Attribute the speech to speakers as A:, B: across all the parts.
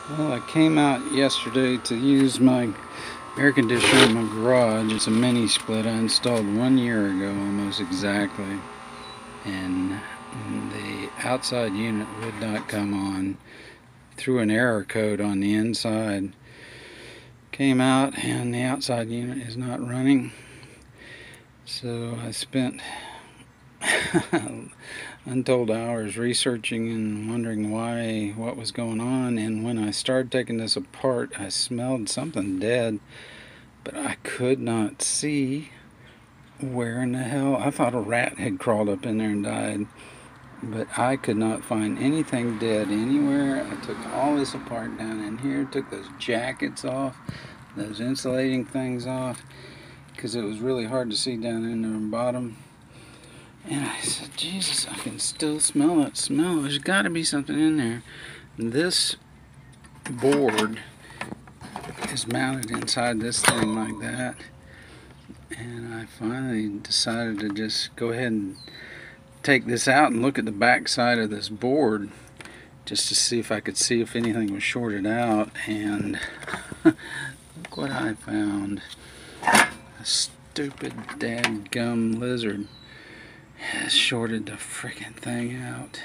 A: Well, I came out yesterday to use my air conditioner in my garage. It's a mini split I installed 1 year ago almost exactly, and the outside unit would not come on. Threw an error code on the inside, came out, and the outside unit is not running. So I spent untold hours researching and wondering what was going on, and when I started taking this apart, I smelled something dead, but I could not see where in the hell. I thought a rat had crawled up in there and died, but I could not find anything dead anywhere. I took all this apart down in here, took those jackets off, those insulating things off, because it was really hard to see down in the bottom. And I said, Jesus, I can still smell it. There's got to be something in there. This board is mounted inside this thing like that. And I finally decided to just go ahead and take this out and look at the back side of this board just to see if I could see if anything was shorted out. And look what I found. A stupid dadgum lizard has shorted the freaking thing out.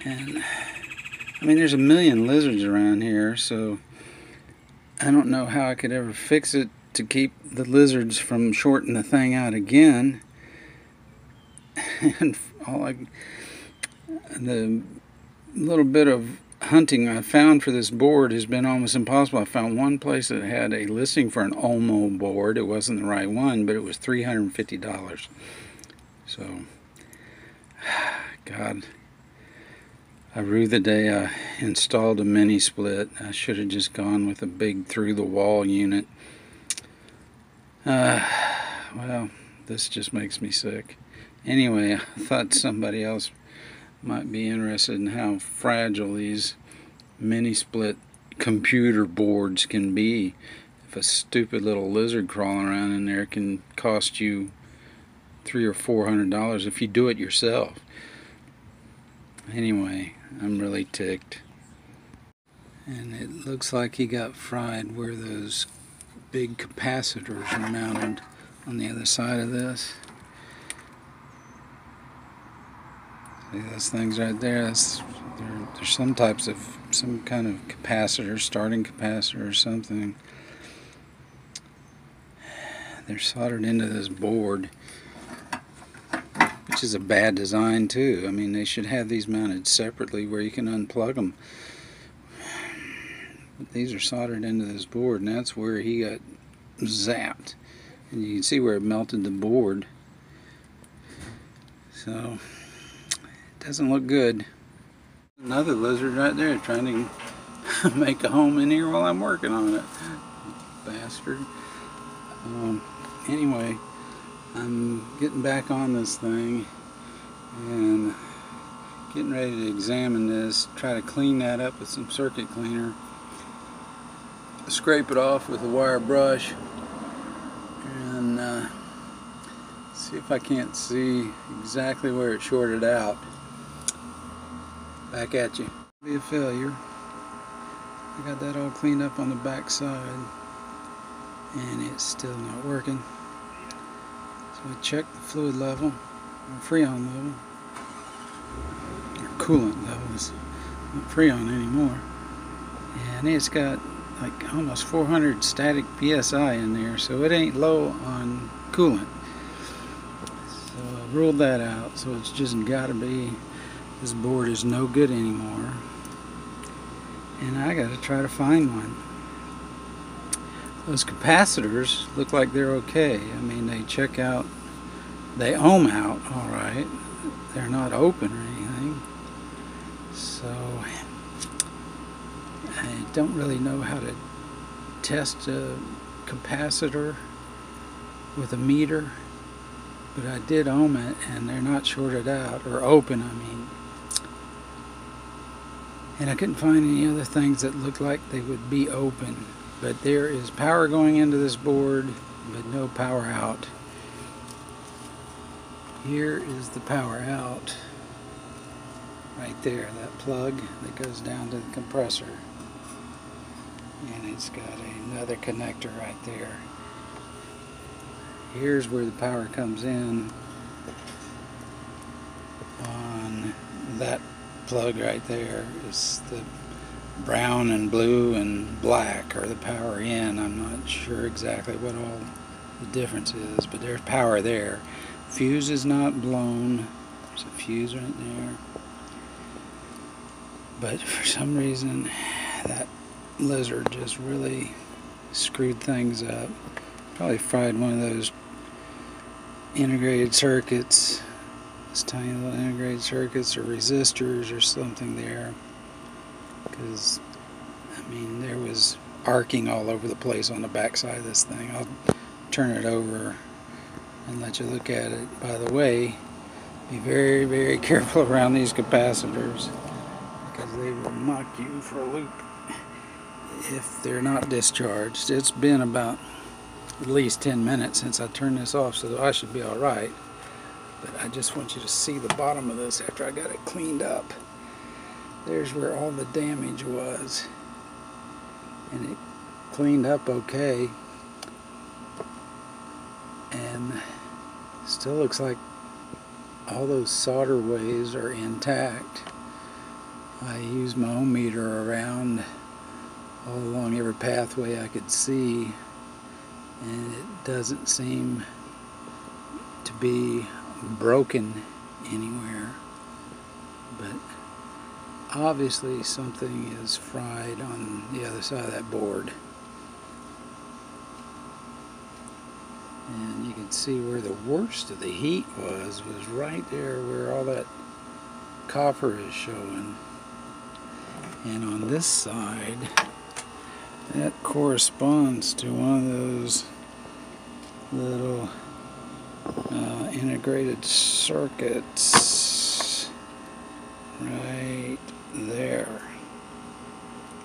A: And I mean, there's a million lizards around here, so I don't know how I could ever fix it to keep the lizards from shorting the thing out again. And the little bit of hunting I found for this board has been almost impossible. I found one place that had a listing for an Olmo board. It wasn't the right one, but it was $350. So, God, I rue the day I installed a mini split. I should have just gone with a big through-the-wall unit. Well, this just makes me sick. Anyway, I thought somebody else might be interested in how fragile these mini split computer boards can be. If a stupid little lizard crawling around in there can cost you $300 or $400 if you do it yourself. Anyway, I'm really ticked. And it looks like he got fried where those big capacitors are mounted on the other side of this. See those things right there? There's some types of, some kind of capacitor, starting capacitor or something. They're soldered into this board, which is a bad design too. I mean, they should have these mounted separately where you can unplug them. But these are soldered into this board, and that's where he got zapped. And you can see where it melted the board. So, it doesn't look good. Another lizard right there trying to make a home in here while I'm working on it. Bastard. Anyway, I'm getting back on this thing and getting ready to examine this, try to clean that up with some circuit cleaner, scrape it off with a wire brush, and see if I can't see exactly where it shorted out. Back at you. Be a failure. I got that all cleaned up on the back side and it's still not working. So I checked the fluid level, or freon level, or coolant level. It's not freon anymore. And it's got like almost 400 static PSI in there, so it ain't low on coolant. So I ruled that out, so it's just gotta be, this board is no good anymore. And I gotta try to find one. Those capacitors look like they're okay. I mean, they check out, they ohm out all right. They're not open or anything. So I don't really know how to test a capacitor with a meter, but I did ohm it and they're not shorted out, or open I mean. And I couldn't find any other things that looked like they would be open. But there is power going into this board, but no power out. Here is the power out. Right there, that plug that goes down to the compressor. and it's got another connector right there. Here's where the power comes in on that plug right there. Is the brown and blue and black are the power in. I'm not sure exactly what all the difference is, but there's power there. Fuse is not blown. There's a fuse right there. But for some reason that lizard just really screwed things up. Probably fried one of those integrated circuits, those tiny little integrated circuits or resistors or something there, because I mean there was arcing all over the place on the back side of this thing. I'll turn it over and let you look at it. By the way, be very, very careful around these capacitors, because they will knock you for a loop if they're not discharged. It's been about at least 10 minutes since I turned this off, so I should be alright. But I just want you to see the bottom of this after I got it cleaned up. There's where all the damage was, and it cleaned up okay, and still looks like all those solder ways are intact. I used my ohm meter around all along every pathway I could see, and it doesn't seem to be broken anywhere, but obviously something is fried on the other side of that board. And you can see where the worst of the heat was right there where all that copper is showing. And on this side, that corresponds to one of those little integrated circuits right there,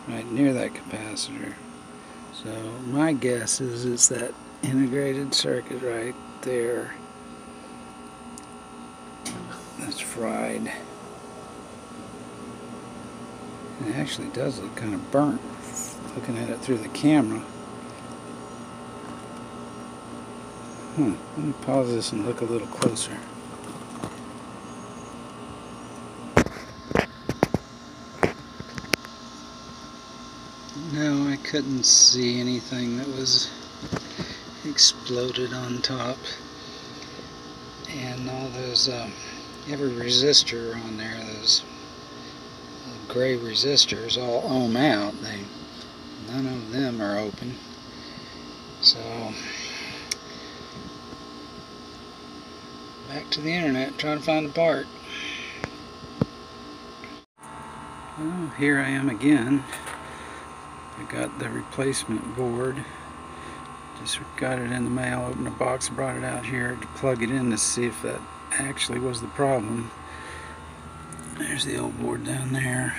A: right near that capacitor. So my guess is it's that integrated circuit right there that's fried. It actually does look kind of burnt looking at it through the camera. Let me pause this and look a little closer. No, I couldn't see anything that was exploded on top. And all those, every resistor on there, those gray resistors all ohm out. None of them are open. So back to the internet, trying to find the part. Well, here I am again. I got the replacement board. Just got it in the mail, opened the box, brought it out here to plug it in to see if that actually was the problem. There's the old board down there.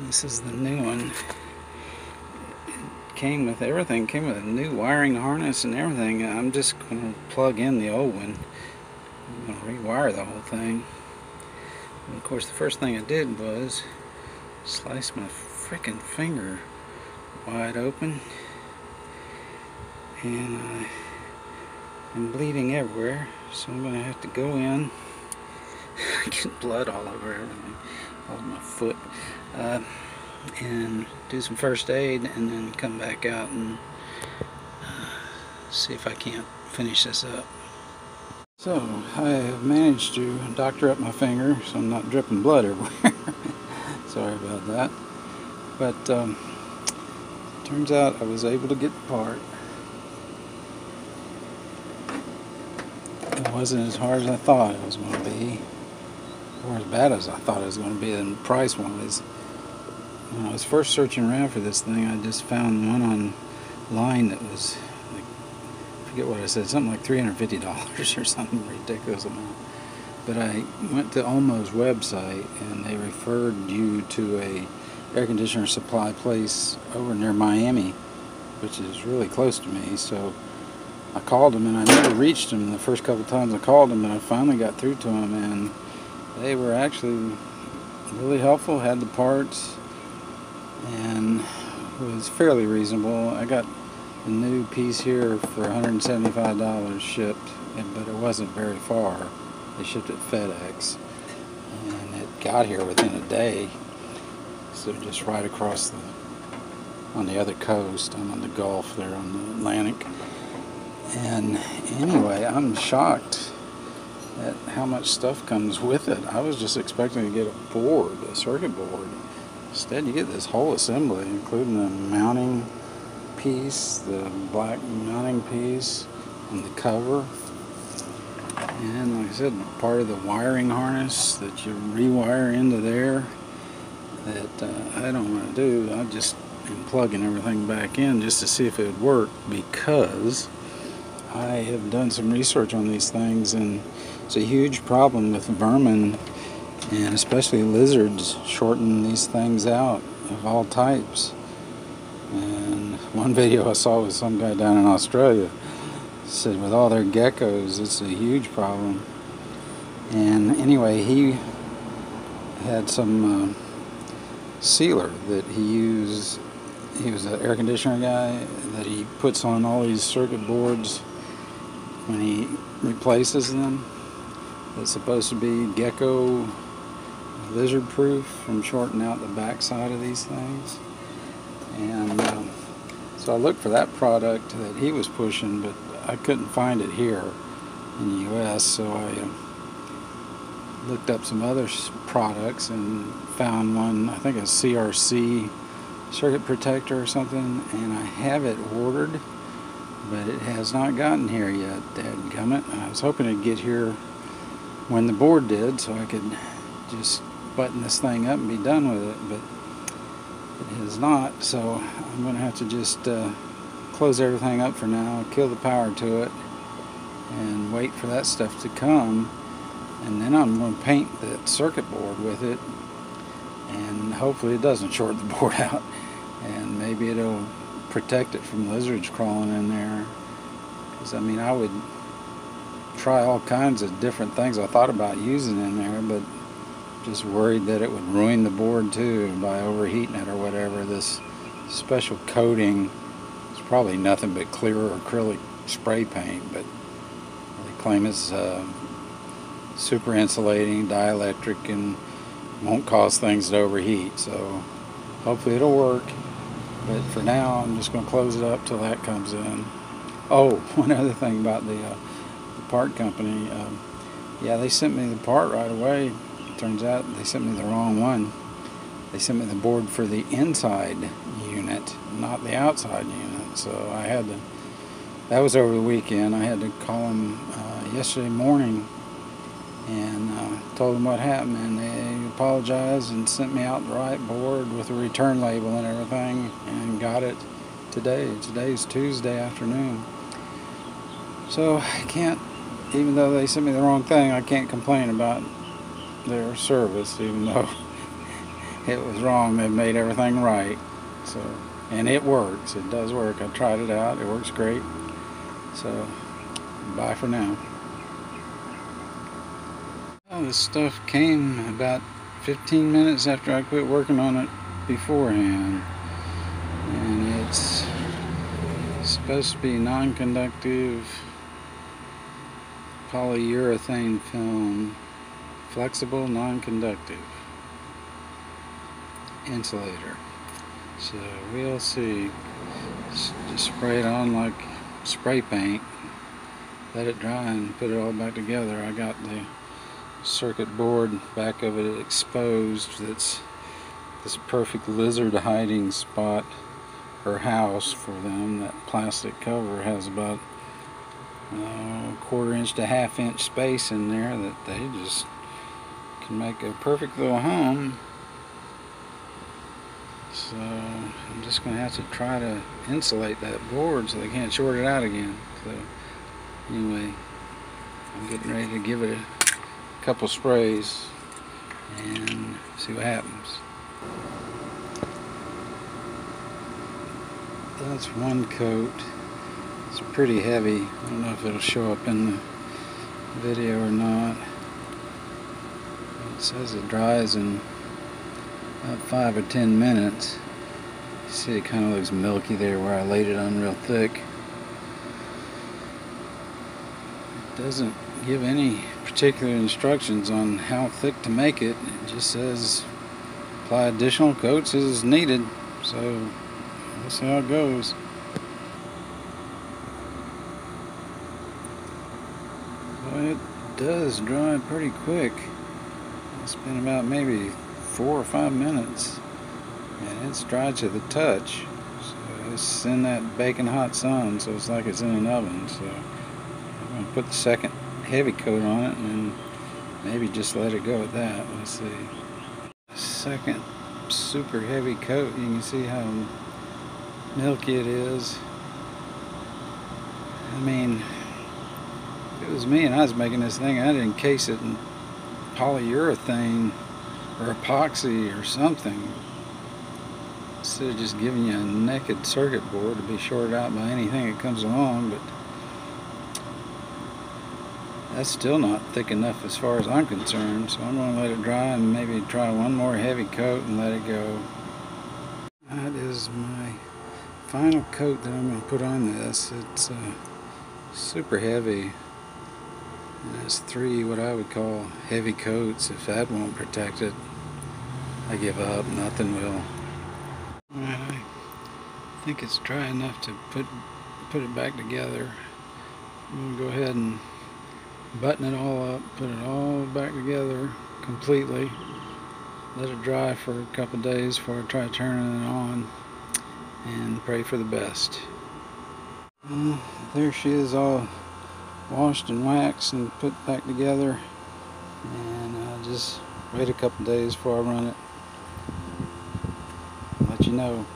A: This is the new one. It came with everything, came with a new wiring harness and everything. I'm just going to plug in the old one. I'm going to rewire the whole thing. And of course the first thing I did was slice my frickin' finger wide open, and I'm bleeding everywhere, so I'm going to have to go in. Get blood all over everything, all over my foot, and do some first aid, and then come back out and see if I can't finish this up. So I have managed to doctor up my finger so I'm not dripping blood everywhere. Sorry about that. But turns out I was able to get the part. It wasn't as hard as I thought it was going to be, or as bad as I thought it was going to be. And price-wise, when I was first searching around for this thing, I just found one online that was, like, I forget what I said, something like $350 or something ridiculous amount. But I went to Omo's website, and they referred you to a air conditioner supply place over near Miami, which is really close to me. So I called them, and I never reached them the first couple times I called them, and I finally got through to them, and they were actually really helpful, had the parts, and was fairly reasonable. I got the new piece here for $175 shipped, but it wasn't very far. They shipped it FedEx, and it got here within a day. So just right across on the other coast. I'm on the Gulf there on the Atlantic. And anyway, I'm shocked at how much stuff comes with it. I was just expecting to get a board, a circuit board. Instead, you get this whole assembly, including the mounting piece, the black mounting piece, and the cover. And like I said, part of the wiring harness that you rewire into there that I don't want to do. I just am plugging everything back in just to see if it would work, because I have done some research on these things, and it's a huge problem with vermin, and especially lizards shorten these things out of all types. And one video I saw was some guy down in Australia said with all their geckos it's a huge problem. And anyway, he had some sealer that he used. He was an air conditioner guy that he puts on all these circuit boards when he replaces them. It's supposed to be gecko lizard proof from shorting out the backside of these things. And so I looked for that product that he was pushing, but I couldn't find it here in the US, so I looked up some other products and found one, I think a CRC circuit protector or something, and I have it ordered, but it has not gotten here yet. Dadgummit. I was hoping it'd get here when the board did, so I could just button this thing up and be done with it, but it has not, so I'm going to have to just close everything up for now, kill the power to it, and wait for that stuff to come, and then I'm going to paint the circuit board with it, and hopefully it doesn't short the board out, and maybe it'll protect it from lizards crawling in there. Because I mean, I would try all kinds of different things I thought about using in there, but just worried that it would ruin the board too by overheating it or whatever. This special coating is probably nothing but clear acrylic spray paint, but they claim it's super insulating, dielectric, and won't cause things to overheat, so hopefully it'll work. But for now, I'm just going to close it up till that comes in. Oh, one other thing about the part company. Yeah, they sent me the part right away. Turns out they sent me the wrong one. They sent me the board for the inside unit, not the outside unit. So I had to, that was over the weekend, I had to call them yesterday morning and told them what happened, and they apologized and sent me out the right board with a return label and everything, and got it today. Today's Tuesday afternoon. So I can't, even though they sent me the wrong thing, I can't complain about their service, even though it was wrong. They made everything right. So, and it works. It does work. I tried it out. It works great. So, bye for now. Well, this stuff came about 15 minutes after I quit working on it beforehand. And it's supposed to be non-conductive polyurethane film, flexible non-conductive insulator. So we'll see. Just spray it on like spray paint, let it dry, and put it all back together. I got the circuit board back of it exposed. It's this perfect lizard hiding spot or house for them. That plastic cover has about a 1/4 inch to 1/2 inch space in there that they just can make a perfect little home. So I'm just going to have to try to insulate that board so they can't short it out again. So anyway, I'm getting ready to give it a couple sprays and see what happens. That's one coat. It's pretty heavy. I don't know if it'll show up in the video or not. It says it dries in about 5 or 10 minutes. See, it kind of looks milky there where I laid it on real thick. It doesn't give any particular instructions on how thick to make it. It just says apply additional coats as needed. So we'll see how it goes. Well, it does dry pretty quick. It's been about maybe 4 or 5 minutes, and it's dry to the touch. So it's in that baking hot sun, so it's like it's in an oven. So I'm going to put the second heavy coat on it and maybe just let it go at that. Let's see. Second super heavy coat, you can see how milky it is. I mean, if it was me and I was making this thing, I'd encase it in polyurethane or epoxy or something, instead of just giving you a naked circuit board to be shorted out by anything that comes along. But that's still not thick enough as far as I'm concerned, so I'm going to let it dry and maybe try one more heavy coat and let it go. That is my final coat that I'm going to put on this. It's super heavy, and it's 3 what I would call heavy coats. If that won't protect it, I give up. Nothing will. Alright, I think it's dry enough to put it back together. I'm going to go ahead and button it all up, put it all back together completely, let it dry for a couple days before I try turning it on, and pray for the best. There she is, all washed and waxed and put back together, and I'll just wait a couple days before I run it. Let you know.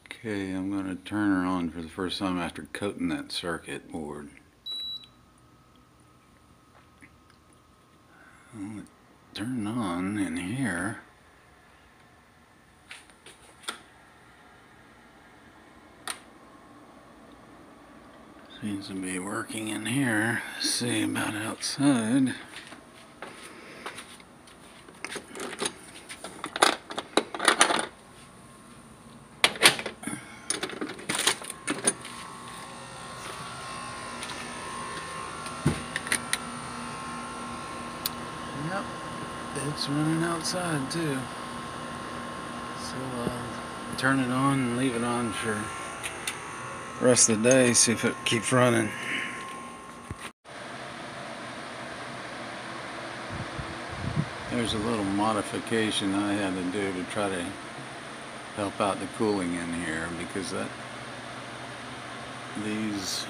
A: Okay, I'm going to turn her on for the first time after coating that circuit board. Well, it turned on in here. Seems to be working in here. Let's see about outside. Yep, it's running outside too. So I'll turn it on and leave it on for the rest of the day, see if it keeps running. There's a little modification I had to do to try to help out the cooling in here, because these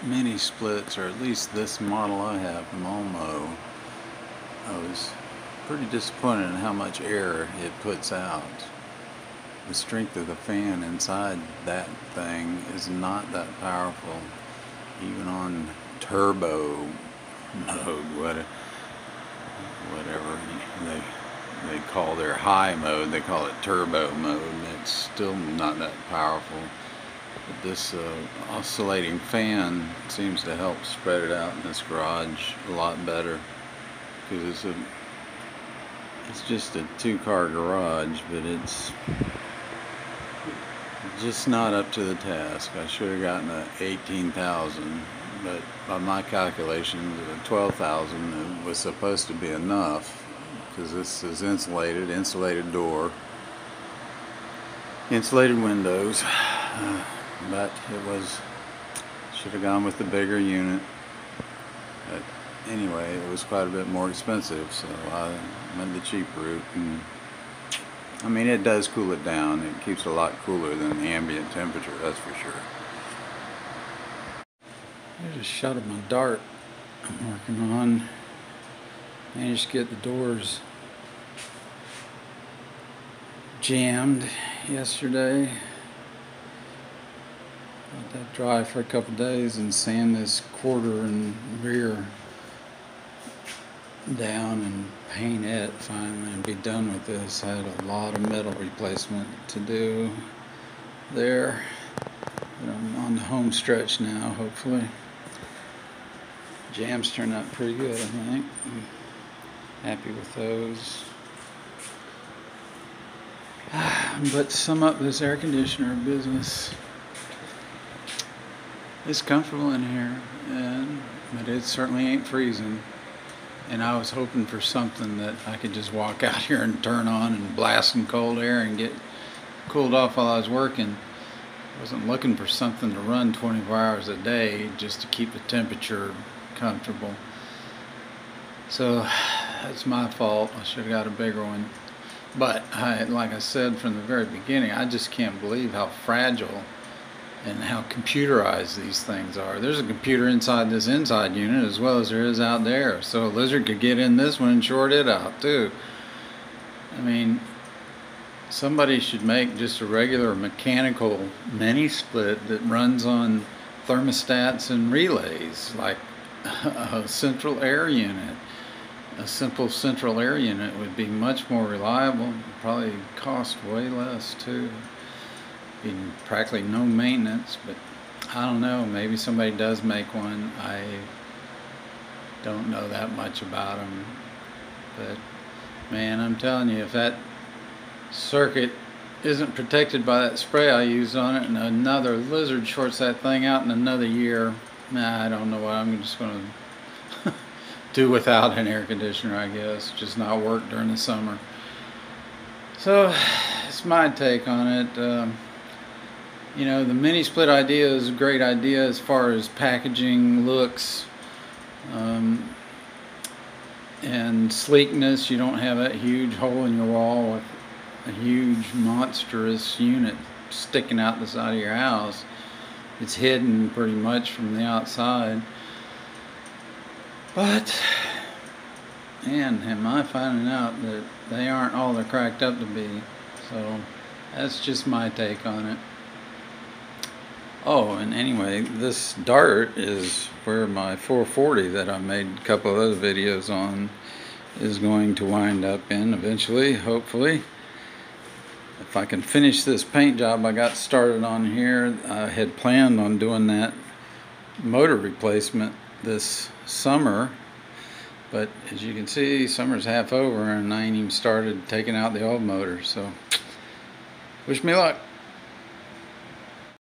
A: mini splits, or at least this model I have from Olmo, I was pretty disappointed in how much air it puts out. The strength of the fan inside that thing is not that powerful, even on turbo mode, whatever they call their high mode, they call it turbo mode. It's still not that powerful. But this oscillating fan seems to help spread it out in this garage a lot better, because it's just a 2-car garage, but it's just not up to the task. I should have gotten a 18,000, but by my calculations, 12,000 was supposed to be enough, because this is insulated door, insulated windows. But should have gone with the bigger unit. But anyway, it was quite a bit more expensive, so I went the cheap route. And I mean, it does cool it down. It keeps it a lot cooler than the ambient temperature, that's for sure. There's a shot of my dart I'm working on. Managed to get the doors jammed yesterday. Let that dry for a couple days and sand this quarter and rear down and paint it finally and be done with this. I had a lot of metal replacement to do there, but I'm on the home stretch now, hopefully. Jams turned out pretty good, I think. I'm happy with those. But to sum up this air conditioner business, it's comfortable in here, but it certainly ain't freezing. And I was hoping for something that I could just walk out here and turn on and blast some cold air and get cooled off while I was working. I wasn't looking for something to run 24 hours a day just to keep the temperature comfortable. So that's my fault. I should have got a bigger one. But like I said from the very beginning, I just can't believe how fragile and how computerized these things are. There's a computer inside this inside unit as well as there is out there. So a lizard could get in this one and short it out too. I mean, somebody should make just a regular mechanical mini split that runs on thermostats and relays, like a central air unit. A simple central air unit would be much more reliable, probably cost way less too. Be practically no maintenance, but I don't know, maybe somebody does make one. I don't know that much about them, but man, I'm telling you, if that circuit isn't protected by that spray I used on it and another lizard shorts that thing out in another year, I don't know what I'm just going to do without an air conditioner, I guess. Just not work during the summer. So it's my take on it. You know, the mini split idea is a great idea as far as packaging looks and sleekness. You don't have that huge hole in your wall with a huge monstrous unit sticking out the side of your house. It's hidden pretty much from the outside. But man, am I finding out that they aren't all they're cracked up to be. So that's just my take on it. Oh, and anyway, this dart is where my 440 that I made a couple of other videos on is going to wind up in eventually, hopefully. If I can finish this paint job I got started on here, I had planned on doing that motor replacement this summer, but as you can see, summer's half over and I ain't even started taking out the old motor, so wish me luck.